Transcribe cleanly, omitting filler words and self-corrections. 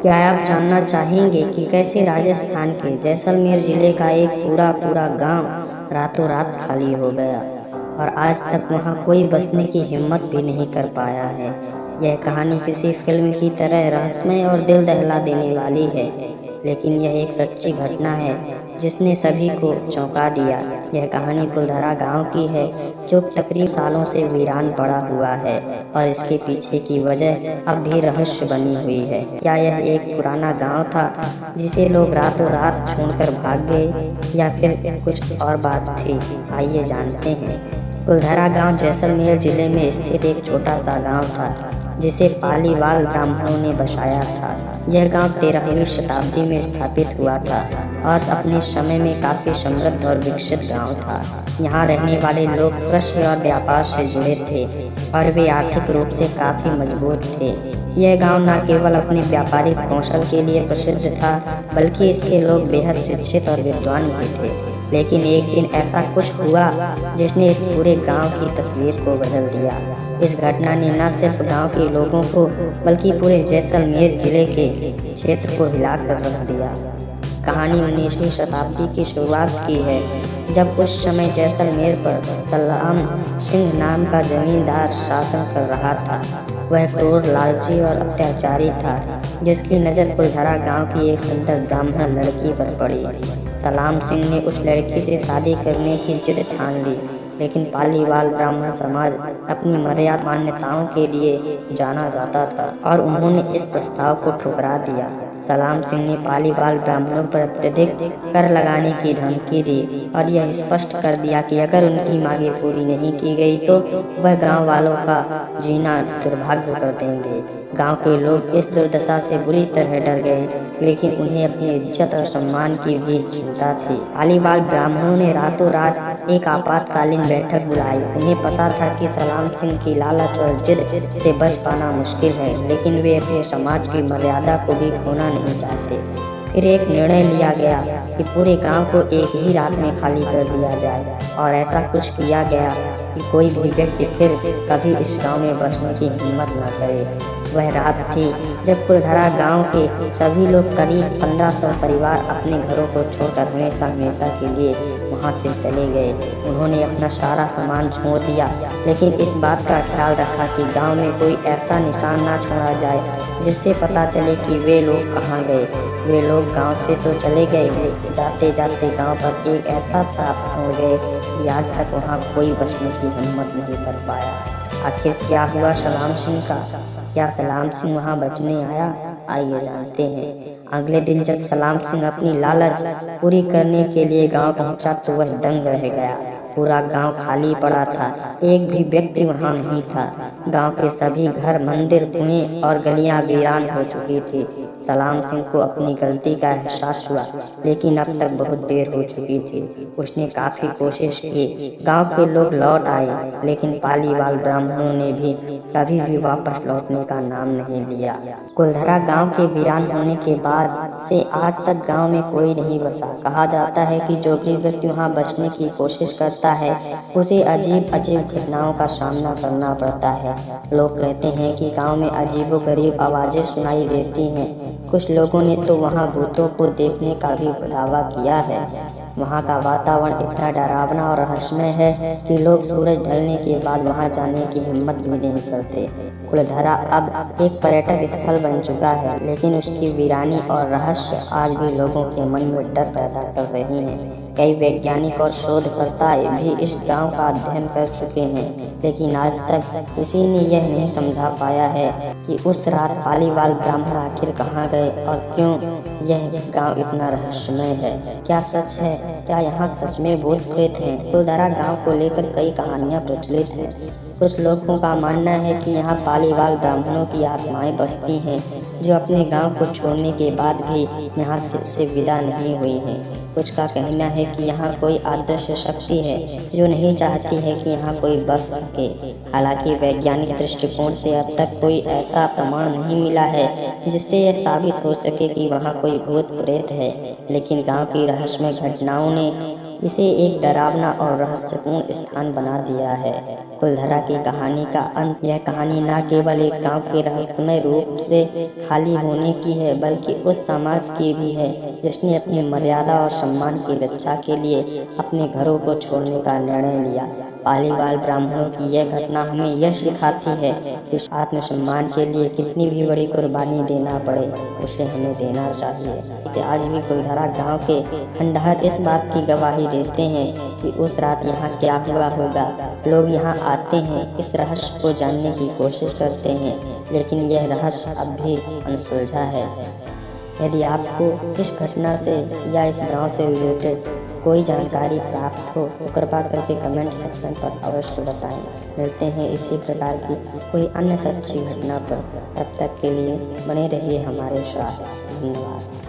क्या आप जानना चाहेंगे कि कैसे राजस्थान के जैसलमेर जिले का एक पूरा गांव रातों रात खाली हो गया और आज तक वहां कोई बसने की हिम्मत भी नहीं कर पाया है। यह कहानी किसी फिल्म की तरह रहस्यमय और दिल दहला देने वाली है, लेकिन यह एक सच्ची घटना है जिसने सभी को चौंका दिया। यह कहानी कुलधरा गांव की है, जो तकरीबन सालों से वीरान पड़ा हुआ है और इसके पीछे की वजह अब भी रहस्य बनी हुई है। क्या यह एक पुराना गांव था जिसे लोग रातों रात छोड़कर भाग गए, या फिर कुछ और बात थी? आइए जानते हैं। कुलधरा गांव जैसलमेर जिले में स्थित एक छोटा सा गांव था जिसे पालीवाल ब्राह्मणों ने बसाया था। यह गांव 13वीं शताब्दी में स्थापित हुआ था और अपने समय में काफी समृद्ध और विकसित गांव था। यहाँ रहने वाले लोग कृषि और व्यापार से जुड़े थे और वे आर्थिक रूप से काफी मजबूत थे। यह गांव न केवल अपने व्यापारिक कौशल के लिए प्रसिद्ध था, बल्कि इसके लोग बेहद शिक्षित और विद्वान भी थे। लेकिन एक दिन ऐसा कुछ हुआ जिसने इस पूरे गांव की तस्वीर को बदल दिया। इस घटना ने न सिर्फ गांव के लोगों को बल्कि पूरे जैसलमेर जिले के क्षेत्र को हिलाकर रख दिया। कहानी 19वीं शताब्दी की शुरुआत की है, जब उस समय जैसलमेर पर सलाम सिंह नाम का जमींदार शासन कर रहा था। वह क्रूर, लालची और अत्याचारी था, जिसकी नज़र कुलधरा गांव की एक सुंदर ब्राह्मण लड़की पर पड़ी। सलाम सिंह ने उस लड़की से शादी करने की जिद ठान ली, लेकिन पालीवाल ब्राह्मण समाज अपनी मर्यादा मान्यताओं के लिए जाना जाता था और उन्होंने इस प्रस्ताव को ठुकरा दिया। सलाम सिंह ने पालीवाल ब्राह्मणों पर अत्यधिक कर लगाने की धमकी दी और यह स्पष्ट कर दिया कि अगर उनकी मांगें पूरी नहीं की गई तो वह गांव वालों का जीना दुर्भाग्य कर देंगे। गांव के लोग इस दुर्दशा से बुरी तरह डर गए, लेकिन उन्हें अपनी इज्जत और सम्मान की भी चिंता थी। पालीवाल ब्राह्मणों ने रातों रात एक आपातकालीन बैठक बुलाई। उन्हें पता था कि सलाम सिंह की लालच और जिद से बच पाना मुश्किल है, लेकिन वे अपने समाज की मर्यादा को भी खोना नहीं चाहते। फिर एक निर्णय लिया गया कि पूरे गांव को एक ही रात में खाली कर दिया जाए, और ऐसा कुछ किया गया कि कोई भी व्यक्ति फिर कभी इस गांव में बसने की हिम्मत न करे। वह रात थी जब कुलधरा गांव के सभी लोग, करीब 1500 परिवार, अपने घरों को छोड़कर हमेशा के लिए वहां से चले गए। उन्होंने अपना सारा सामान छोड़ दिया, लेकिन इस बात का ख्याल रखा कि गांव में कोई ऐसा निशान ना छोड़ा जाए जिससे पता चले कि वे लोग कहाँ गए। वे लोग गांव से तो चले गए, जाते जाते गांव पर एक ऐसा सांप छोड़ गए कि आज तक वहां कोई बचने की हिम्मत नहीं कर पाया। आखिर क्या हुआ सलाम सिंह का? क्या सलाम सिंह वहां बचने आया? आइए जानते हैं। अगले दिन जब सलाम सिंह अपनी लालच पूरी करने के लिए गांव पहुंचा तो वह दंग रह गया। पूरा गांव खाली पड़ा था, एक भी व्यक्ति वहां नहीं था। गांव के सभी घर, मंदिर, कुएं और गलियां वीरान हो चुकी थी। सलाम सिंह को अपनी गलती का एहसास हुआ, लेकिन अब तक बहुत देर हो चुकी थी। उसने काफी कोशिश की, गांव के लोग लौट आए, लेकिन पालीवाल ब्राह्मणों ने भी कभी भी वापस लौटने का नाम नहीं लिया। कुलधरा गांव के वीरान होने के बाद से आज तक गांव में कोई नहीं बसा। कहा जाता है कि जो भी व्यक्ति वहां बचने की कोशिश करता है उसे अजीब घटनाओं का सामना करना पड़ता है। लोग कहते हैं कि गांव में अजीबोगरीब आवाजें सुनाई देती हैं। कुछ लोगों ने तो वहां भूतों को देखने का भी दावा किया है। वहाँ का वातावरण इतना डरावना और रहस्यमय है कि लोग सूरज ढलने के बाद वहाँ जाने की हिम्मत भी नहीं करते। कुलधरा अब एक पर्यटक स्थल बन चुका है, लेकिन उसकी वीरानी और रहस्य आज भी लोगों के मन में डर पैदा कर रही हैं। कई वैज्ञानिक और शोधकर्ता भी इस गांव का अध्ययन कर चुके हैं, लेकिन आज तक किसी ने यह नहीं समझा पाया है कि उस रात पालीवाल ब्राह्मण आखिर कहाँ गए और क्यों यह गांव इतना रहस्यमय है। क्या सच है? क्या यहाँ सच में भूत प्रेत हैं? कुलधरा गांव को लेकर कई कहानियाँ प्रचलित हैं। कुछ लोगों का मानना है कि यहाँ पालीवाल ब्राह्मणों की आत्माएं बसती हैं, जो अपने गांव को छोड़ने के बाद भी यहाँ से विदा नहीं हुई हैं। कुछ का कहना है कि यहाँ कोई अदृश्य शक्ति है जो नहीं चाहती है कि यहाँ कोई बस सके। हालांकि वैज्ञानिक दृष्टिकोण से अब तक कोई ऐसा प्रमाण नहीं मिला है जिससे यह साबित हो सके कि वहाँ कोई भूत प्रेत है, लेकिन गांव की रहस्यमय घटनाओं ने इसे एक डरावना और रहस्यपूर्ण स्थान बना दिया है। कुलधरा की कहानी का अंत, यह कहानी न केवल एक गांव के रहस्यमय रूप से खाली होने की है, बल्कि उस समाज की भी है जिसने अपनी मर्यादा और सम्मान की रक्षा के लिए अपने घरों को छोड़ने का निर्णय लिया। पालीवाल ब्राह्मणों की यह घटना हमें यह सिखाती है कि आत्मसम्मान के लिए कितनी भी बड़ी कुर्बानी देना पड़े, उसे हमें देना चाहिए। आज भी कुलधरा गांव के खंडहर इस बात की गवाही देते हैं कि उस रात यहाँ क्या हुआ होगा। लोग यहाँ आते हैं, इस रहस्य को जानने की कोशिश करते हैं, लेकिन यह रहस्य अब भी अनसुलझा है। यदि आपको इस घटना से या इस गांव से रिलेटेड कोई जानकारी प्राप्त हो तो कृपा करके कमेंट सेक्शन पर अवश्य बताएं। मिलते हैं इसी प्रकार की कोई अन्य सच्ची घटना पर। तब तक के लिए बने रहिए हमारे साथ। धन्यवाद।